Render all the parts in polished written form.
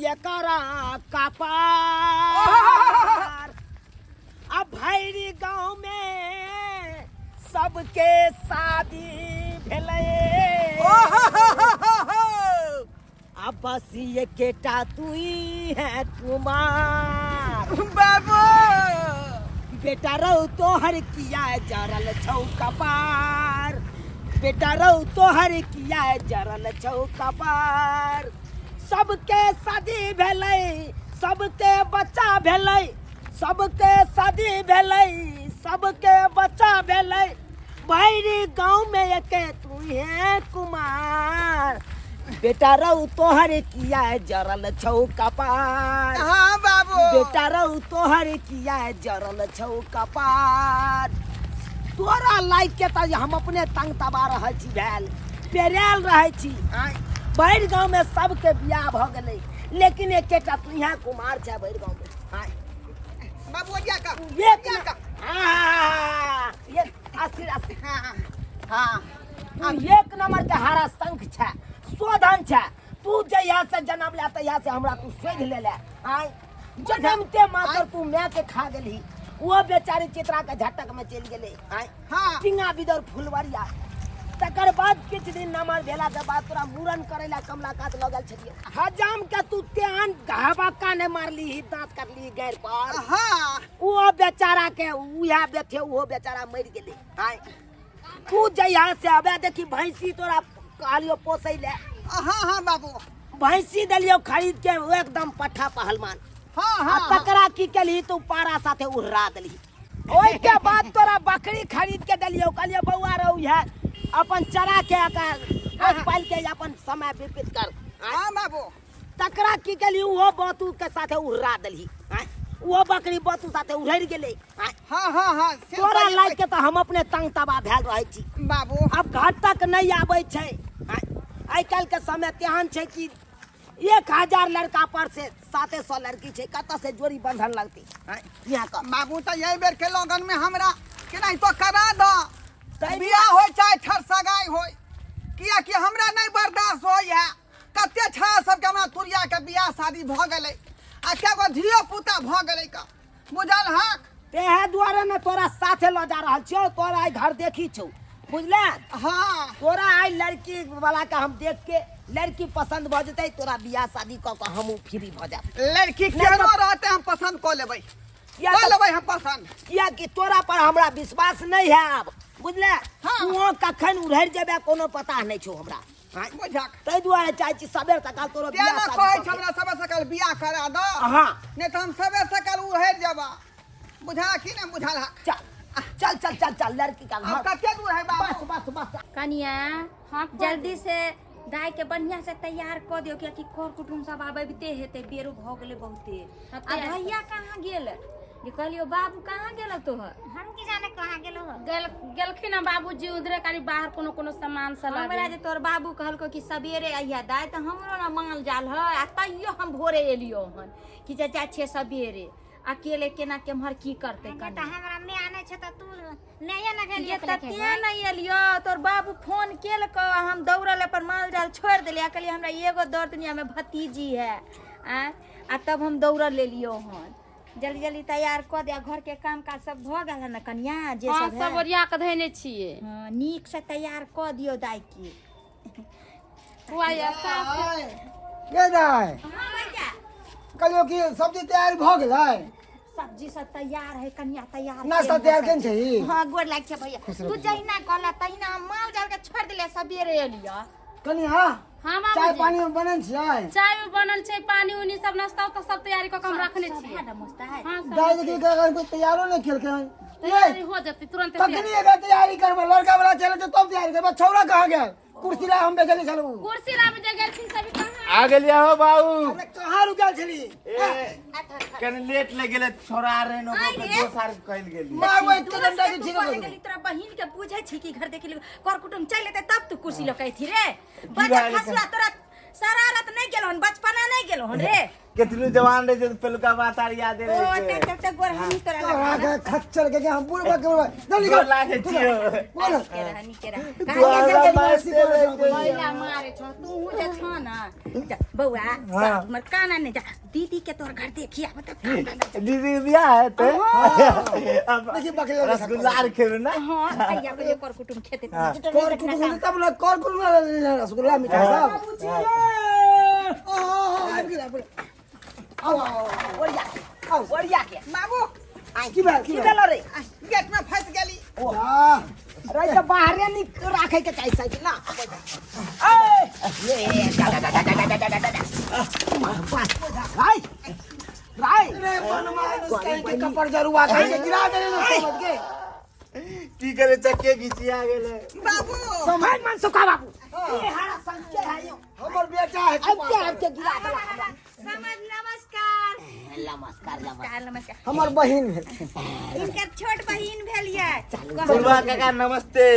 एकरा कपार। अब भैरी गांव में सबके शादी भेले। अब बस ये केटा तू ही है कुमार। बाबू बेटा रहो तो हर किया जरल छौ कपार। बेटा रहो तो हर किया जरल छौ कपार। सबके शादी भेलै, सबके बच्चा भेलै, सबके शादी भेलै, सबके बच्चा भेलै। भैरी गांव में एके तू है कुमार। बेटा रहो तोहर किया जरल छौ कपार। हाँ बाबू बेटा रहो तोहर किया जरल छौ कपार। तोरा लाइक के त हम अपने तंग तबा रहै छी भेल पेरेल रहै छी। भैर गांव में सबके बियाह भ गेलै, लेकिन एकेटा तू यहाँ कुमार छै भैर गांव में। बाबू क्या का ये का ये अस्थिर अस्थिर। हाँ तू एक नंबर के हारा शंख छै, शोधन छै। तू जहिया से जन्म ले तहिया से हमरा तू शोध ले ले। जन्मते मात्र तू मैं के खा गेली। वो बेचारी चित्रा के झटक में चल गेले। हाँ टिंगा बिदर फुलवरिया। तकर बाद किछ दिन नमर भेला के बाद तोरा मूरन करे ला कमला कात लगल छलिए। हजाम के तू तेहन घावका ने मारली ही, दांत काटली गैर पर। हाँ वो बेचारा के उया बेथे वो बेचारा मर गेले। तू जहिया से अबे देखी भैंसी तोरा कहलियो पोसै ले। हाँ हाँ बाबू भैंसी दलियो खरीद के एकदम पट्ठा पहलवान। हाँ आ हाँ तकरा की केली तू पारा साथे उड़रा देली। ओइ के बाद तोरा बकरी खरीद के दलियो, कहलियो बौआ रहू है अपन चरा के पोस पाल के अपन समय व्यतीत कर। हाँ बाबू तकरा की केली वो बतू के साथे उड़रा देली। वो बकरी बतू साथे उड़र गेले। हाँ हाँ हाँ तोरा लाग के तो हम अपने तंग तबा भेल रहै छी। बाबू अब घर तक नहीं आबै छै। आइ काल्हि के समय तेहन छै कि 1000 लड़का पर से 700 लड़की छै, कत से जोड़ी बंधन लगती। यहाँ का बाबू तो यही बेर के लगन में हमरा के नहीं तो करा दो तै बियाह हो चाहे ठर सगाई हो, किया कि हमरा नहीं बर्दाश्त हो है। कते छा सब के हमरा तुरिया के बियाह शादी भ गेलै आ केगो धियो पुता भ गेलै का बुझल हक। तेहे दुआरे न तोरा साथे ल जा रहल छियो। तोरा आई घर देखी छौ बुझले। हाँ तोरा आई लड़की वाला के हम देख के लड़की पसंद भ जतै, तोरा बियाह शादी क के हमहू फ्री भ जाब। लड़की केनो रहते हम पसंद क लेबै, किया क लेबै हम पसंद। किया कि तोरा पर हमरा विश्वास नहीं है अब बुझले। हाँ। तू कखन उड़र जेबे कोनो पता नहीं छौ हमरा। बुझक तै दुआरे चाहै छी सबेर तक तोरो तेना बियाह कहै शादी छ हमरा सबे सकल बियाह करा दो। हाँ नहीं तो हम सबे सकल उहेर जाबा बुझा कि नहीं बुझल हक। चल चल चल चल चल लड़की का अब घर कते दूर है बस बाबू। बस बस। कनिया जल्दी से दाय के बढ़िया से तैयार क दियो, किया कि कर कुटुम सब आबते हेते, बेरो भ गेले बहुते। आ भैया कहाँ गेल? जे कहलियो बाबू कहाँ गेल तोहर? हम की जाने कहाँ गेलो हो। गेलखिन ना बाबूजी उधरे कनी बाहर कोनो कोनो सामान सब हमरा जे तोर बाबू कहलको कि सवेरे आइया दाय, त हमरो ना मांगल जाल है। आ तइयो हम भोरे एलियो हन कि चाचा छे सवेरे अकेले केना केम्हर की करते बेटा कनी। हमरा में आने छ त तू नया न गेलिए ये त ते नहीं एलियो, तोर बाबू फोन केल को हम दौड़ले पर माल जाल छोड़ देलिया। कहलिए हमरा एगो दौड़ दुनिया में भतीजी है आ तब हम दौड़ ले लियो हन। जल्दी जल्दी तैयार क दे, घर के काम काज सब भ गेल है न कन्या जे हां सब सब है। ओरिया के धैने छिए। हां नीक से तैयार क दियो दाई की। बुआ या सास के दाय हां भैया कहलियो कि सब्जी तैयार भ गेलै। सब्जी सब तैयार है कन्या तैयार। नाश्ता तैयार केन छै। हां गोर लाग छै भैया। तू जहिना कहला तहिना हम माल जाल के छोड़ देले सवेरे एलिया। कनी हां हां चाय बाबूजी पानी बनल छै। चाय भी बनल छै, पानी उनी सब नाश्ता तो सब तैयारी क के हम रखने छिए। है नमस्ते है। हां दाय देखी के अगर कोई तैयारो नहीं केलकै तैयारी हो जती तुरंत तखनी एकर तैयारी करबे। लड़का वाला चले तो तब तैयारी करबे। छौरा कहाँ गेल? कुर्सी ला हम बेचली छलू। कुर्सी लाबे जे गेलखिन सभी कहां आ गेलिया हो बाबू। अरे कहाँ रुकल छली? कने लेट ले गेले छोरा रे नो के दोसर कहल गेली। मार वही तू डंडा के तू ठीक बोले कर। गेली तोरा बहिन के बुझै छी कि घर देखली कर कुटुम चल लेते तब तू कुर्सी ल कहथी रे। की बच्चा भइल फसला तोरा शरारत नहीं गेलहन, बचपना नहीं गेलहन रे। कितनी जवान रहे जो पेलुका बात आ याद ओ रहे तक तक गोर हम तोरा तोरा लगा के खच्चर के हम बुढ़वा के जल्दी गोर कर लागे छियो बोल निके द्वारा मास्ते रहे पहिला मारे छ तू हूं जे छ न जा, बौआ हमर काना ने जा दीदी के तोर घर देखिया बता दीदी बियाह है तो अब देखिए बकले रसगुल्ला खेबे ना हां भैया को कर कुटुम खेते कर कुटुम तब ना कर कुटुम रसगुल्ला मिठाई सब आ गेल आओ ओरिया आओ ओरिया के बाबू की बात की भेल रे गेट में फंस गेली रे तो बाहरे नि राखे के चाहि साइकिल ना ए ये राय राय रे बनमानुस कहीं के कपड़ जरुआ कहीं के गिरा देने ना समझ के की करे चक्के घिसिया गेले बाबू समझ मन सुखा बाबू ये हारा संके है यो हमर बेटा है अब के गिरा देला समझ नमस्कार नमस्कार नमस्कार नमस्कार हमर बहिन है इनकर छोट बहिन भेलिए बुढ़वा काका नमस्ते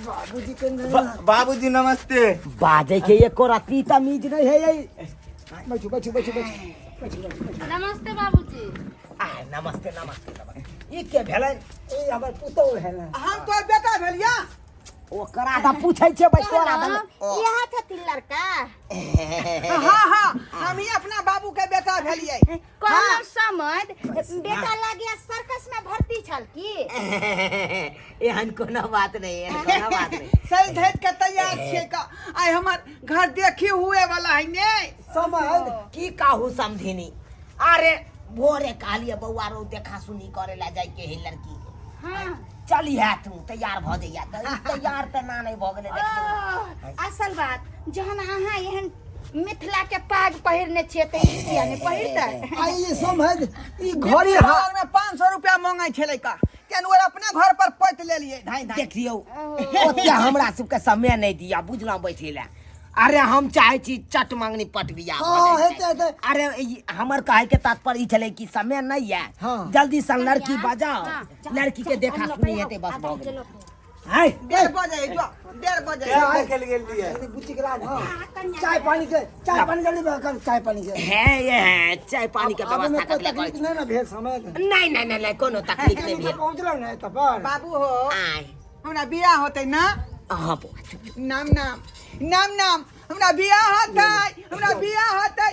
बाबूजी के बाबूजी नमस्ते बाजे के एको राती तमीज नहीं है ये बैठो बैठो बैठो बैठो नमस्ते बाबूजी। आ नमस्ते नमस्ते नमस्ते ई के भेलै ए हमर पुतौ है ना हम तो बेटा भेलिया ओकरा दा पूछै छै भाई तोरा दा यहाँ छथिन लड़का हाँ हाँ हम ही अपना बाबू के बेटा भेलिए कौन समझ बेटा लागे सर्कस में भर्ती छल की एहन कोनो बात नहीं एहन कोनो बात नहीं सही धैत के तैयार छिए का आइ हमर घर देखी हुए वाला है ने समझ की काहू समझिनी अरे भोरे कहलिए बौआ रो देखा सुनी करे ला जाय के है लड़की हाँ चली है तू तैयार भ जइया तैयार त ना नहीं भ गेले देखियो असल बात जहन अहाँ एहन मिथिला के पाग पहिरने छिए त ई किया ने पहिरतै आई ये समझ ई घड़ी घड़ी हाल में 500 रुपया मांगे छले का केन वो अपने घर पर पट ले लिए ढाई ढाई देखियो ओते हमरा सबके समय नहीं दिया बुझला बैठे ला अरे हम चाहे छी चट मांगनी पट बिया हां हेते अरे हमर कहे के तात्पर्य ई छले कि समय नहीं है हाँ। जल्दी से लड़की बजाओ लड़की के देखा सुनी हेते बस भ गेल है 1:30 बजे जो 1:30 बजे क्या खेल गेल दिए बुच्ची के राज हां चाय पानी जल्दी कर चाय पानी के है ये है चाय पानी के अब में व्यवस्था कोई कर ले तकलीफ नहीं ना भेल समय नहीं कोनो तकलीफ नहीं भेल पहुंचला ना त पर बाबू हो आय हमरा बियाह होते ना हां नाम नाम नाम नाम हमरा बियाह होते हमरा बियाह होते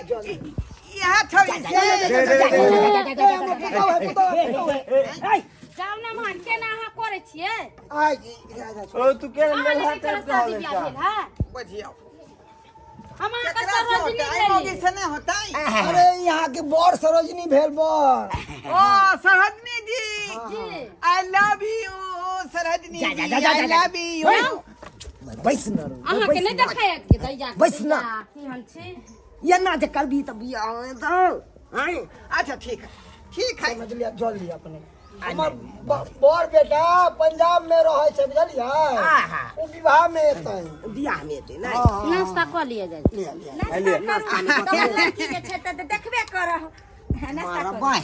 यहाँ छोड़ी जाऊ ना मान के ना अहाँ करे छिए आई ओ तू के अहाँ ले नहीं करे शादी ब्याह भेल है बुझियो हम अहाँ का केकरा से सरोजिनी होते आई मोगी भेली से नहीं होते अरे यहाँ के बड़ सरोजनी भेल बड़ ओ सरहदनी जी जी आई लव यू सरहदनी जा, जी जा, जा, आई जा, जा। लव यू बैस न अहाँ के नहीं देखाय के दैया के बैस ना। की हम छी ये ना जे कर भी तब बियाह तो आय अच्छा ठीक है समझ लिया जल लिया अपने हमर बड़ बेटा पंजाब में रहे छै बुझलियै आहा ओ विवाह में एतै बियाह में ते नहीं नाश्ता कर लिए जाए लड़की के छै त देखबे करह नाश्ता मारा कर बाय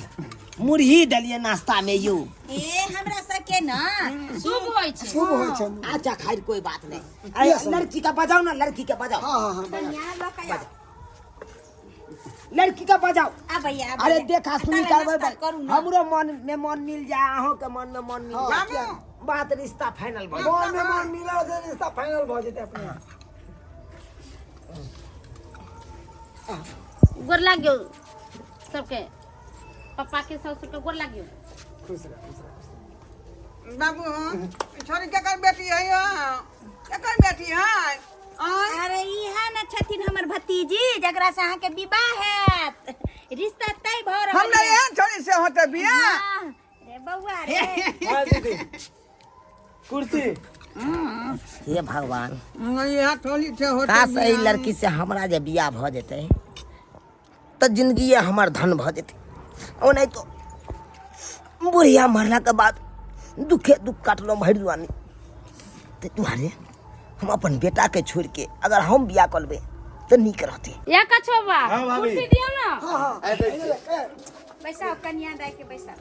मुरही डलिए नाश्ता में यू ए हमरा सके ना शुभ होय छै शुभ होइ छै अच्छा खैर कोई बात नहीं अरे लड़की का बजाओ ना लड़की का बजाओ हां कन्या लकया लड़की का बजाओ आ भैया अरे देखा सुनी करबै करू ना हमरो मन में मन मिल जाए अहों के मन में मन मिल हाँ, जाए बात रिश्ता फाइनल भ बड़ में मन मिला से रिश्ता फाइनल भ जेतै अपने गोर लागियो सबके पापा के सास के गोर लागियो खुश रह बाबू छोरी केकर बेटी है केकर बेटी है अरे इहा न छथिन हमर भतीजी जकरा से अहाँ के विवाह हैत रिश्ता तय भ रहल हमरा यहाँ छोरी से होते बियाह रे बौआ रे हां दीदी कुर्सी हे भगवान यहाँ छोरी से होते काश एही लड़की से हमरा जे बियाह भ जेतै त जिंदगी हमर धन भ जेतै ओ नहीं तो बुढ़िया मरला के बाद दुखे दुख काटलो भर जुआनी ते तुम्हारे हम अपन बेटा के छोड़ के अगर हम बियाह कर लेबे तो नीक रहते या कछो बा हाँ, भाभी। कुर्सी दियो ना हां हां बैसा कन्या दाई के बैसा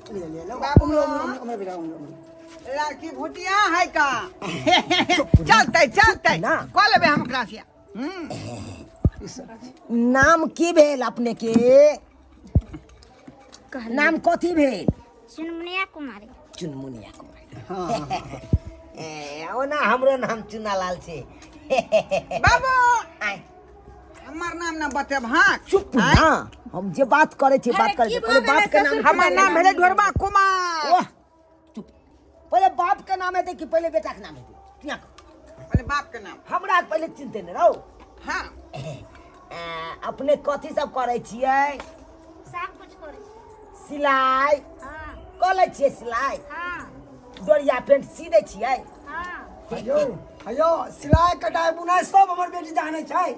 बाबू हमरा बेटा लड़की भुटिया है का चलते ना। कह लेबे हम एकरा से नाम की भेल अपने के? नाम कथी भेल? चुनमुनिया कुमारी। चुनमुनिया कुमारी। ओना हमरो नाम चुनालाल छे। बाबू आय हमर नाम ना बतेब। हाँ चुप ना, हम जे बात करे छे बात करे छे। पहले बाप के नाम हमर नाम भेले ढोरबा कुमार। ओह चुप, पहले बाप के नाम है कि पहले बेटा के नाम है? किया पहले बाप के नाम। हमरा पहले चिंते न रहो। हाँ अपने कथी सब करे छियै? सब कुछ करे। सिलाई हाँ करे छियै? सिलाई हाँ डोरिया पेंट सी दै छियै? हाँ। हेयो सिलाई कटाई बुनाई सब हमर बेटी जाने छै।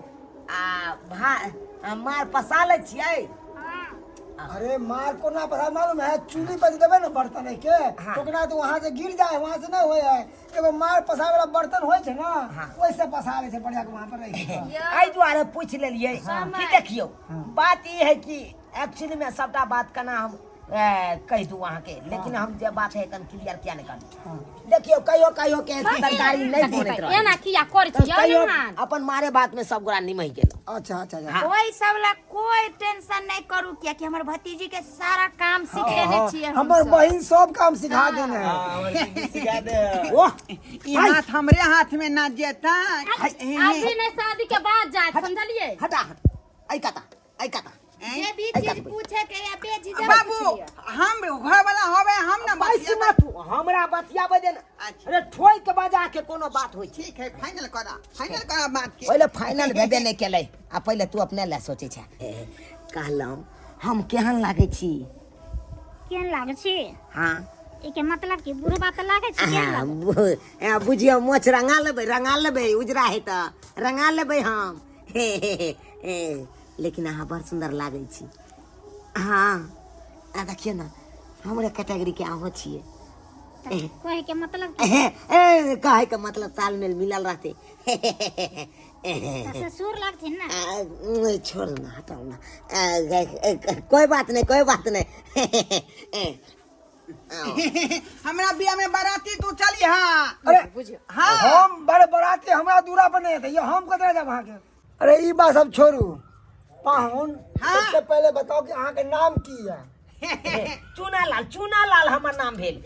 मार पसा ले छियै? अरे मार को ना पता मालूम है, चूल्ही पर देबे ना बर्तन है के टोकना तो वहां से गिर जाए, वहां से ना होए है। एगो मार पसावे वाला बर्तन होय छै ना, वैसे पसा ले छै बढ़िया के वहां पर रही। एहि दुआरे पूछ लेलियै कि देखियो बात ई है कि एक्चुअली में सबटा बात केना हम कह दूं अहाँ के, लेकिन हम जे बात है कन क्लियर किया नहीं कर। देखियो कहियो कहियो के तरकारी नहीं बनत रहे एना किया कर छियै कहियो ना। अपन मारे बात में सब गोरा निमहि गेल। अच्छा अच्छा अच्छा। हाँ। कोई सब ला कोई टेंशन नहीं करू, क्या कि हमर भतीजी के सारा काम सिखेने छियै हम हमर सब। बहिन सब काम सिखा देने है। सिखा दे। ओह ई हाथ हमरे हाथ में ना जेता। अभी नहीं शादी के बाद जाए, समझलिए? हटा आई कता जे भी चीज पूछे के या बेझिझक बाबू पूछिए। हम घर वाला होवे, हम ना भाई बतिया। सुना तू हमरा बतियाबे दे ना। अच्छा। अरे ठोई के बजा के कोनो बात होई छै? ठीक है फाइनल करा बात के। पहले फाइनल भेबे नहीं केले आ पहले तू अपने ले सोचे छै। कहलौं हम केहन लागे छी? केहन लागे छी? हाँ एके मतलब कि बुढ़ बात लागे छी? केहन लागे? बुझियो मोछ रंगा लेबै उजरा है तो रंगा लेबै हम। लेकिन अहाँ बड़ सुंदर लागे छी। हाँ देखिए ना हमरे कैटेगरी के अहाँ छिए। कहे के मतलब कहे के मतलब तालमेल मिलल रहते। ससुर लगथिन ना। छोड़ ना हटाओ ना, कोई बात नहीं। हमरा बियाह में बाराती तू चली। हाँ अरे हाँ हम बड़े बराती हमरा दूरा पर नहीं थे, ये हम कतरा जब वहां के। अरे ई बात सब छोड़ू पाहुन। सबसे पहले बताओ कि अहाँ के नाम की है? चूनालाल हमर नाम भेल।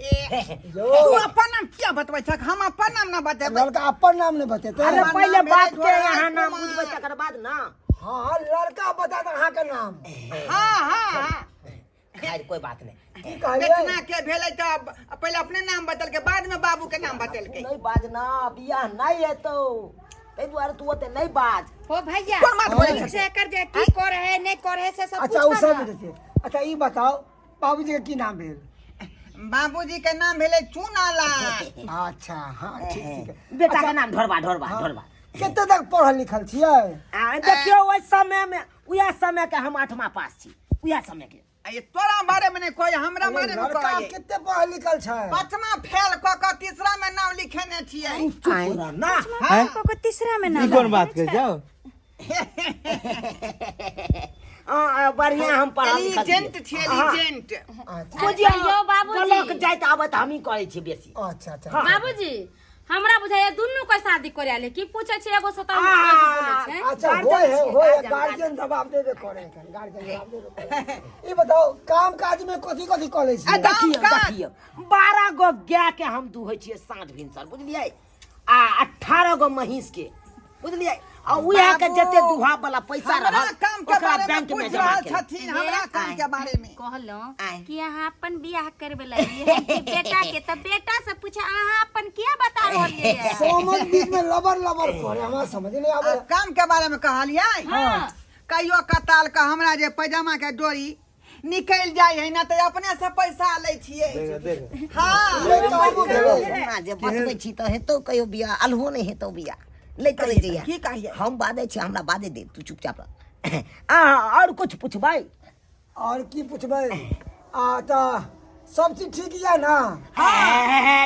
तू अपन नाम क्या बतबै छक? हम अपन नाम ना बतेबै। लड़का अपन नाम नहीं बतेते। अरे हमर पहले नाम बात भेल के यहाँ ढोरा नाम कुमार। बुझबै तकर बाद ना। हाँ लड़का बता दो अहाँ के नाम। हाँ खैर कोई बात नहीं। की कहलिए? बेचना के भेलै तो पहले अपने नाम बतल के बाद में बाबू के नाम बतल के। नहीं बाजना बियाह नहीं है तो तै दुआरे तू ओते नहीं बाज। हो भैया कोन बात बोलै ठीक छै? से कर जे की कर है नहीं कर है से सब अच्छा वो पूछो सब ना। देते। अच्छा ये बताओ बाबूजी का की नाम भेल? बाबूजी के नाम भेलै चूनालाल। अच्छा हाँ ठीक है। बेटा का नाम ढोरबा। कितने तक पढ़ल लिखल छियै? देखियो ओइ समय में उया समय के हम 8वां पास छी। उया समय के ये तोरा बारे में नहीं कोई, हमरा बारे में लड़का कोई। कितने पढ़ल लिखल छै? 5वां फेल क के तीसरा में नाम लिखेने छियै। चुप रह ना। को तीसरा में ना ई कोन बात कर जाओ? बढ़िया हम पढ़ल लिखल एलिजेंट छियै, एलिजेंट। अच्छा यो बाबूजी। ब्लॉक जाइत आबत हम ही करे छी बेसी। अच्छा अच्छा। बाबूजी हमरा बुझाइए दुनू के शादी करे आले की पूछे छै? एगो सता बोले छै। अच्छा होय है गार्जियन जवाब देबे करे। गार्जियन जवाब देबे करे। ई बताओ काम काज में कथी कथी कॉलेज छियै? देखियो 12 गो गाय के हम दुहै छियै साँझ भिनसर बुझलियै, आ 18 गो महींस के बुझलियै, आ उहा के जते दुहा वाला पैसा हमरा रहल काम के ओकरा बारे में बैंक में पूछ जमा रहल केलक। छथिन। हमरा काम के बारे में कहलो कि अहाँ अपन बियाह करबे लगी है कि बेटा के, तब बेटा से पूछे अहाँ अपन क्या बता रहलिए है? समझ बीच में लबर करे हमरा समझ नहीं आवे। काम के बारे में कहलियै। कहियो कताल का हमरा जे पैजामा के डोरी निकल जाय है ना तो अपने से पैसा ले छियै। हाँ जे बतबै छी तऽ हेतौ कहियो बियाह, अलहो नहि हेतौ बियाह ले चले जइया। की कहिए? हम बादे छी, हमरा बादे दे, तू चुपचाप रह। और कुछ पूछबै? और की पूछबै? तो सब चीज ठीक है ना?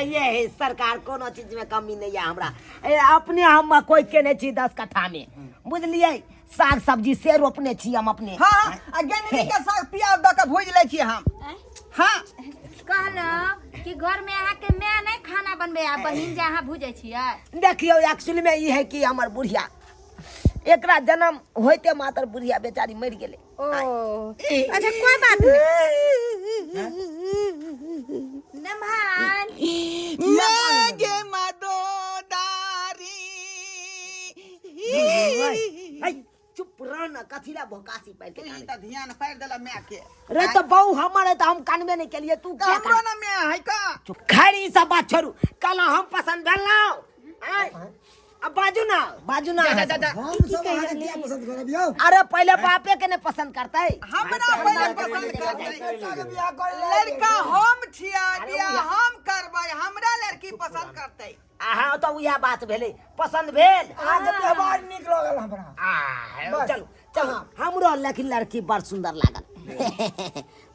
ये सरकार कोनो चीज में कमी नहीं है हमरा। अपने हम मकई केने छी 10 कट्ठा में बुझलियै, साग सब्जी से रोपने छी हम अपने। हाँ गेंदरी के साग प्याज दऽ के भूज लै छियै हम। हाँ कहलो कि घर में अहाँ के मैं नहीं खाना बनबे आ बहिन जे अहाँ भूजे छियै। देखियो एक्चुअली में ई है कि हमर बुढ़िया एकरा जन्म होते मातर बुढ़िया बेचारी मर गेले। ओ अच्छा कोई बात नहीं। नमहान मेघे मदोदारी चुप रह न, कथिला भोकासी पैर के ई त ध्यान पैर देला मैं के रे तो बहू हमर त हम कानबे नहीं के लिए तू क्या हमरो ना मैं है का चुप खैरी सब बात छोड़ू। कल हम पसंद भेलौ अब बाजू ना हम सब अहाँ के क्या पसंद करब यौ? अरे पहले बापे के ने पसंद करते। हमरा पहले पसंद करते लड़का के बियाह कर ले। लड़का हम छिया बियाह हम करबै हमरा लड़की पसंद करते। हाँ तो यह बात भेले, पसंद भेल। आज व्यवहार निक लगल हमरा। चलो चलो हमरो लेकिन लड़की बड़ सुंदर लागल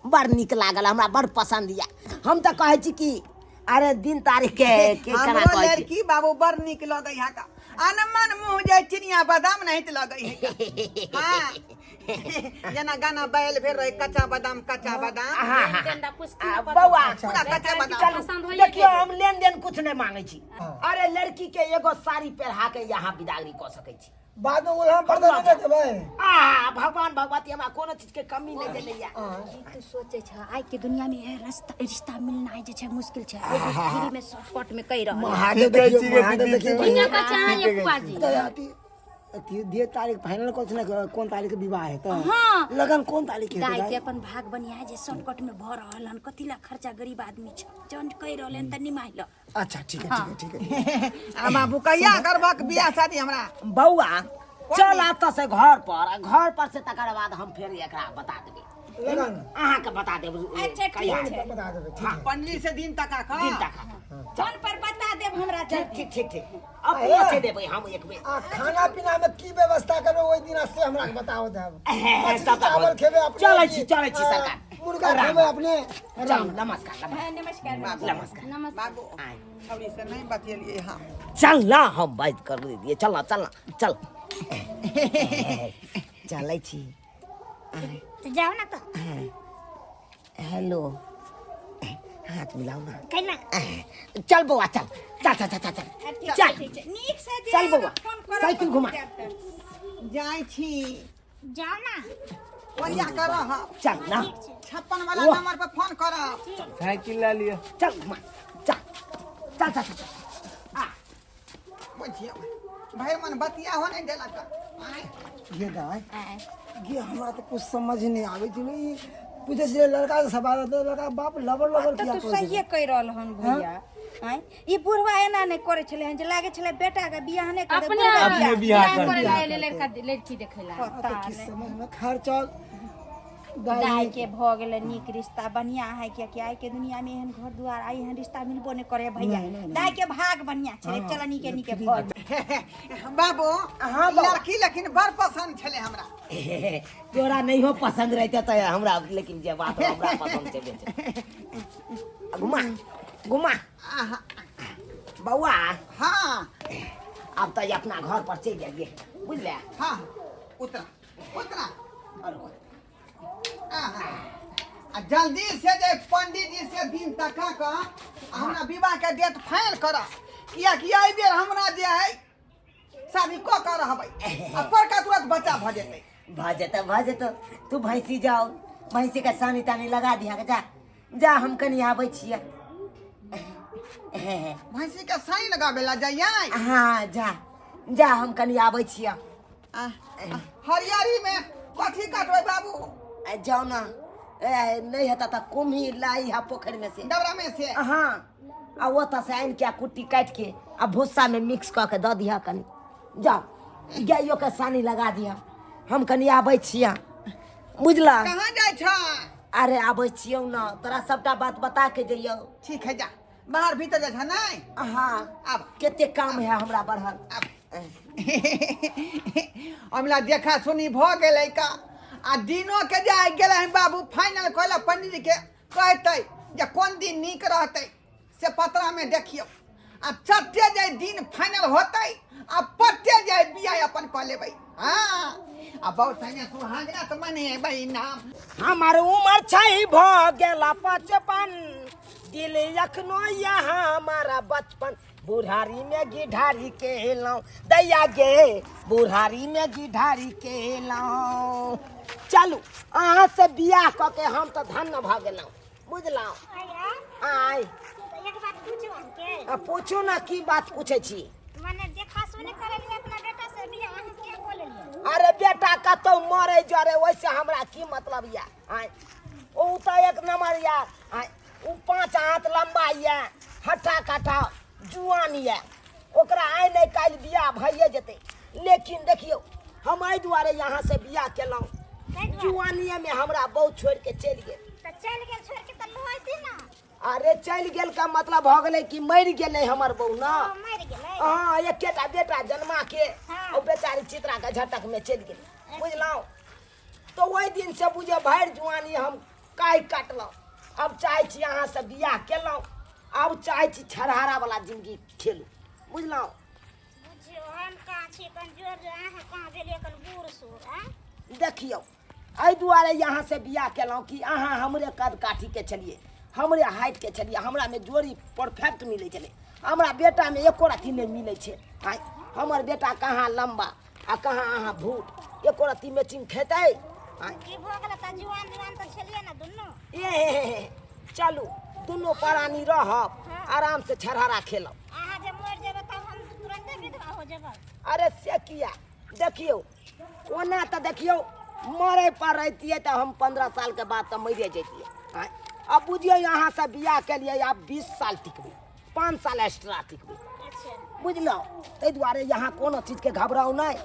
बड़ निक लागल, हमरा बड़ पसंद या। हम तो कहे छी कि अरे दिन तारीख के केना हमरो कहे छी। लड़की बाबू बड़ निक लगै है का अनमन मुंह जाय चिनिया बादाम नहीं त लगै है का। हां जना गाना बैल भेल रहे कच्चा बादाम गेंदा पुष्टि बउआ पूरा कच्चा बादाम चलू, पसंद होइए देखियो गेल। हम लेन देन कुछ नहीं मांगे छी। अरे लड़की के एगो साड़ी पहरा के यहाँ विदागरी क सकै छी। बाद में उल्हाम पर्दा नहीं दे देबै। भगवान भगवती हमरा कोनो चीज के कमी नहीं देले या। तू सोचे छ आइ के दुनिया में ये रिश्ता मिलना है जे छै मुश्किल छै। फ्री में शॉर्टकट में कहि रहल। महादेव देखियो, महादेव देखियो। दुनिया का चाहिए बुआ जी। दे तारीख फाइनल कर छने कोन तारीख के विवाह है त हाँ। लगन कोन तारीख के दाइ है? के अपन भाग बनिया जे शॉर्टकट में भ रहल हन कथिला खर्चा गरीब आदमी छ जन कहि रहल हन त निमाइल। अच्छा ठीक है ठीक है। आ बाबू कहिया करबक बियाह शादी हमरा बउआ चल आता से घर पर से तकर बाद हम फिर एकरा बता देबे। लगन अहाँ के बता देब। अच्छा ठीक है बता देबै ठीक है। पंडित से दिन तक का दिन तक फोन पर बता देब हमरा ठीक ठीक ठीक अब पहुंचे देबे हम एक बेर। आ खाना पीना में की व्यवस्था करबे ओइ दिन से हमरा के बताओ देब। सब चावल खेबे अपने। चलै छी सरकार। मुर्गा खेबे अपने। चल नमस्कार नमस्कार नमस्कार। बाबू आय। छौरी से नहीं बतियलिए हां चल ना हम बात कर दिए। चल चल चलै छी। तो जाओ ना तो हेलो हाथ मिलाओ ना। कहना चल बउआ चल चल चल चल चल चल नीक से चल बउआ साइकिल घुमा। जाय छी जाओ ना। ओरिया कर चल ना 56 वाला नंबर पर फोन कर। साइकिल ला लियो। चल घुमा चल चल चल चल आ बुझियो भाई मन बतिया हो नहीं देला का ये दाई ये हमरा तो कुछ समझ नहीं आवे छी नहीं। पूछे से लड़का के सवाल तो लड़का बाप लबर किया तू सही कहि रहल हन भैया। आय ई बुढ़वा एना नहीं करे छले हन जे लागे छले बेटा के बियाह नहीं करे। अपने बियाह करे कर ला लड़का लड़की देखेला। किस समझ में खर्चा दाई के भ गेले नीक रिश्ता बढ़िया है कि आइ के दुनिया में एहन घर दुआर आई एहन रिश्ता मिलबो नहीं करे भैया। दाई के भाग बढ़िया छले चल नीके भ बाबू हां लड़की लेकिन बड़ पसंद छले हमरा। तोरा नहीं हो पसंद रहते तो हमरा लेकिन जे बात हमरा पसंद छे। घुमा बउआ हां अब तो अपना घर पर चल जाइए बुझले। हां उतरा आ जल्दी से जे पंडित जी से दिन तक का हमरा विवाह के डेट फाइनल कर किया कि आई बेर हमरा जे है शादी को कर रहबै आ पर का तुरंत बच्चा भ जेतै। भ जेतो तू भैंसी जाओ भैंसी के सानी तानी लगा दिया जा हम कनी आबै छियै। भैंसी के साई लगाबे ला जाइए। हाँ जा हम कनी आबै छियै। हरियारी में कथी काटबै बाबू जाओ ना नहीं हेता तो कुम्ही लाई है पोखर में से डबरा में से। हाँ आ वो तो से आन के कुट्टी काट के आ भूसा में मिक्स करके दे दिया कनी। जाओ गाइयों के सानी लगा दिया हम कनी आबै छियै बुझला। कहाँ जाय छ? अरे आबै छियौ ना तोरा सबटा बात बता के जइयो। ठीक है जा बाहर भीतर जा छ नहीं। हाँ अब केते काम है हमरा बढ़ल। हमरा देखा सुनी भ गेलै का आ दिनो के जाय गेलै बाबू फाइनल कहला पंडित जी के कहतै जे कोन दिन नीक रहतै से पतरा में देखियो आ चट्टे जाय दिन फाइनल होतै आ पट्टे जाय बियाह अपन क लेबै। हां आ बहुत है सुहागना त माने भाई नाम हमार उम्र छै भ गेला 55 दिल अखनो यहाँ हमारा बचपन बुढ़ारी में गिढ़ारी के लाऊं दैया गे बुढ़ारी में गिढ़ारी के लाऊं चलू अहाँ से बियाह क के हम तो धन्य भ गेलौं बुझलौं आय एक बात पूछू हमके पूछू ना की बात पूछे छी माने देखा सुनी करे लिए अपना बेटा से बियाह अहाँ के बोले लिए अरे बेटा कतौ मरे जरे वैसे हमरा की मतलब या आय ओ तो एक नंबर या आय उ 5 हाथ लंबा या हट्ठा कट्ठा जुआन या ओकरा आय नहीं काल बियाह भइए जेते लेकिन देखियो हम आई दुआरे यहाँ से बियाह केलौं जुआनिए में हमरा बहुत छोड़ के चल गेल त चल गेल छोड़ के त लोइती ना अरे चल गेल का मतलब भ गेलै कि मर गेलै हमर बहू ना मर गेलै हाँ एकेटा बेटा जन्मा के हाँ। ओ बेचारी चित्रा के झटक में चल गेल बुझलौं तो वही दिन से बुझे भरि जुआनी हम काई काटलौं अब चाहे छी अहाँ से बियाह केलौं अब चाहे छी छरहारा वाला जिंदगी खेलू बुझलौं बुझियो हम कहाँ छी कंजूर अहाँ कहाँ भेलिए कल बूढ़ सूर आ देखियो एहि दुआरे यहाँ से बियाह केलौं कि अहाँ हमरे कद काठी के छलिए हमरे हाइट के छलिए हमरा में जोड़ी परफेक्ट मिले छले हमरा बेटा में एको रत्ती नहीं मिले छे आय हमर बेटा कहाँ लंबा आ कहाँ अहाँ भूट एको रत्ती मैचिंग खेतै आय की भ गेल त जुआन जुआन त छलिए ना दुन्नु ए चलू दुनू प्राणी रहब आराम से छरहरा खेलब अहाँ जे मर जेबै तब हम तुरंते विधवा हो जेबै अरे से किया देखियो ओना तो देखियो मरे पर रहतिए तो हम 15 साल के बाद तो मरे जैतिए आय अब बुझियो यहाँ से बियाह के लिए आप 20 साल टिकबी 5 साल एक्स्ट्रा टिकबी अच्छा बुझलौ ताहि दुआरे यहाँ कोनो चीज के घबराउ नहीं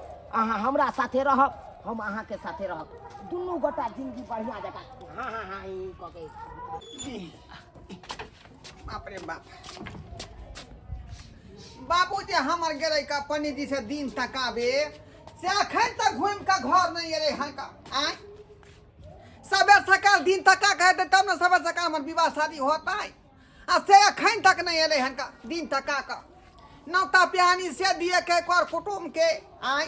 अहाँ हमरा साथे रहब हम अहाँ के साथे रहब दुनू गोटा जिंदगी बढ़िया जगह हाँ हाँ हाँ ई कके बाप रे बाप बाबू जे हमर गेलै का पंडित जी से दिन तकाबे से अखन तक घूम के घर नहीं एले हन का आय सबेर सकाल दिन तका कहते तब न सबेर सकाल हमर विवाह शादी होता है आ से अखन तक नहीं एले हन का दिन तका का नौता पिहानी से दिए के कर कुटुम के आय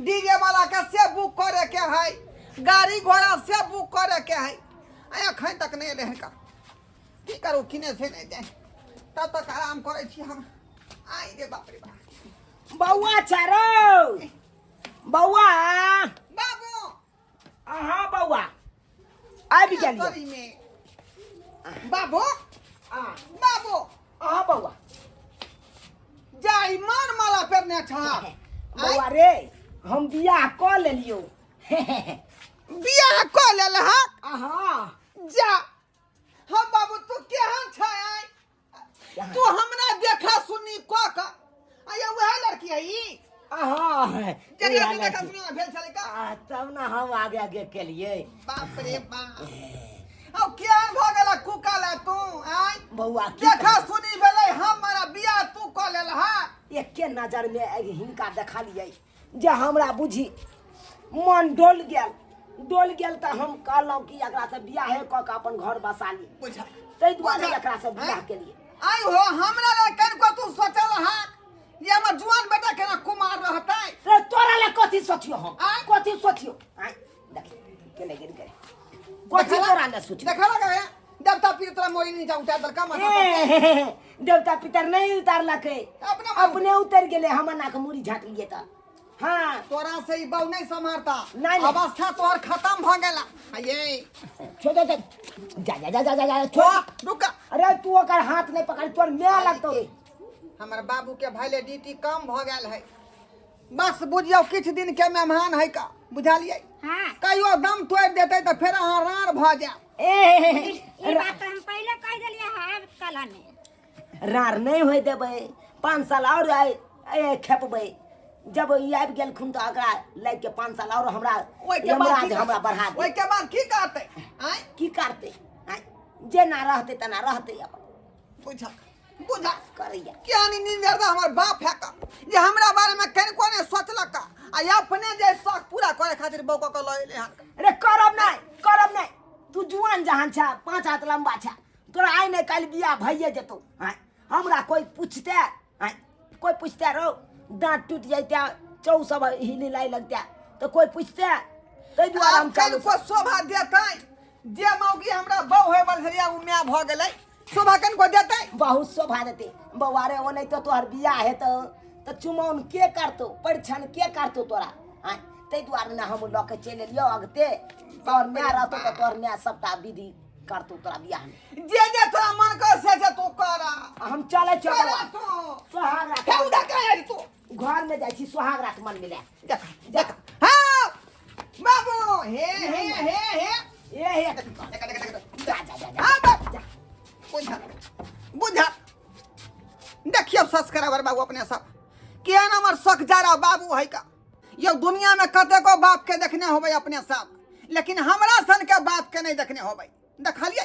डीजे वाला के से बुक करे के है गाड़ी घोड़ा से बुक करे के है आय अखन तक नहीं एले हन का की करू किने से नहीं जाए तब तक आराम करे छी हम आई रे बाप रे बाप बौआ चारो बौआ बाबू हाँ बौआ आबि गेलियै सॉरी में बाबू बाबू हाँ बौआ जाई मान माला पेरने छा बौआ रे हम बियाह क लेलियो बियाह क लेल हा हाँ जा हम बाबू तू केहन छ आई तू हमरा देखा सुनी क का आया वह लड़की है ई हाँ जगह से देखा सुनी भेल छले का तब ना हम आगे आगे के लिए बाप रे बाप अब केहन भ गेला कुका ले तू आई बौआ देखा सुनी भेलै हमारा बियाह तू क लेल हा एके नजर में हिनका देखा लिये जे हमरा बुझी मन डोल गेल तो हम कहलौं कि एकरा से बियाह क के अपन घर बसा ली बुझा ताहि दुआरे एकरा से बियाह के लिए आई हो हमरा ले कर को तू सोचल हा ये हमर जुआन बेटा केना कुमार रहतै रे तोरा ले कथी सोचियो हम आय? कथी सोचियो आय देख केने गिर गए कथी तोरा ले सोचियो देखा लगा है देवता पितर मोरी नहीं जा उठा दल का मतलब देवता पितर नहीं उतारलकै अपने उतर गेले हमर नाक मुड़ी झाट लिए त हाँ तोरा से ई बहु नहीं संभारता नहीं। अवस्था तोहर खत्म भ गेला ये छोड़ जा जा ओ छोड़ रुका अरे तू ओकर हाथ नहीं पकड़ तोर मैं लगतो रे हमर बाबू के भाईले ड्यूटी कम भ गेल है बस बुझियो किछ दिन के मेहमान है का बुझालिए हां कहियो दम तोड़ देते तो फिर अहाँ रार भ जा ई बात हम पहले कह देलिए हां कला में रार नहीं होय देबै 5 साल और खेपबै जब ई आबि गेल खुन तो एकरा लाग के 5 साल और हमरा हमरा बढ़ा दे ओइ के बाद की करते आय की करते आय जेना रहते तना रहते अपन बुझा बुझा करैया क्या नींद करता हमार बाप है का जे हमरा बारे में कहीं कोने सोचलक का आ अपने जे शौक पूरा करे खातिर बौको को लइले हन अरे करब नहीं तू जुआन जहान छा 5 हाथ लंबा छा तोरा आइ नहीं कल बियाह भइए जेतौ आय हमरा कोई पूछते आय कोई पूछते रो दांत टूट जाते चौ सब हिली लाई लगता तो कोई पूछते तै दुआरे हम कल को शोभा देतै जे मौगी हमरा बहू होय बलहरिया उ म्या भ गेलै शोभा कन को देते बहुत शोभा देते बउआरे ओ नहीं तो तोहर बियाह है तो चुमौन के करतो परिछन के करतो तोरा हाँ ते द्वारे ना हम लऽ के चलि एलियो अगते तोहर न्याय रहतो तो तोहर न्याय सबटा विधि करतो तोरा बियाह में जे तोरा मन कर से तू करा हम चले करा चलो तू सोहाग रात केउदा कहै तू घर में जाइ छी सोहाग रात मन मिले देख हाँ बाबू हे ए जा हाँ बाबू बुझा देखियो सब्सक्राइबर बाबू अपने सब के नंबर शक जारा बाबू है का ये दुनिया में कते को बाप के देखने होबे अपने सब लेकिन हमरा सन के बाप के नहीं देखने होबे देखलिए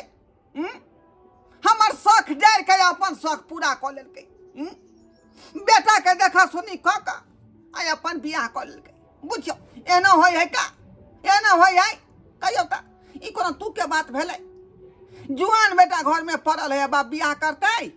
हमर शौक जार के अपन शौक पूरा कर लेलकै बेटा के देखा सुनी क का आय अपन बियाह कर लेलकै बुझियो एना होय है का एना होय है कहियो त ई कोनो तू के बात भेलै जुआन बेटा घर में पड़ल है बाप बियाह करतै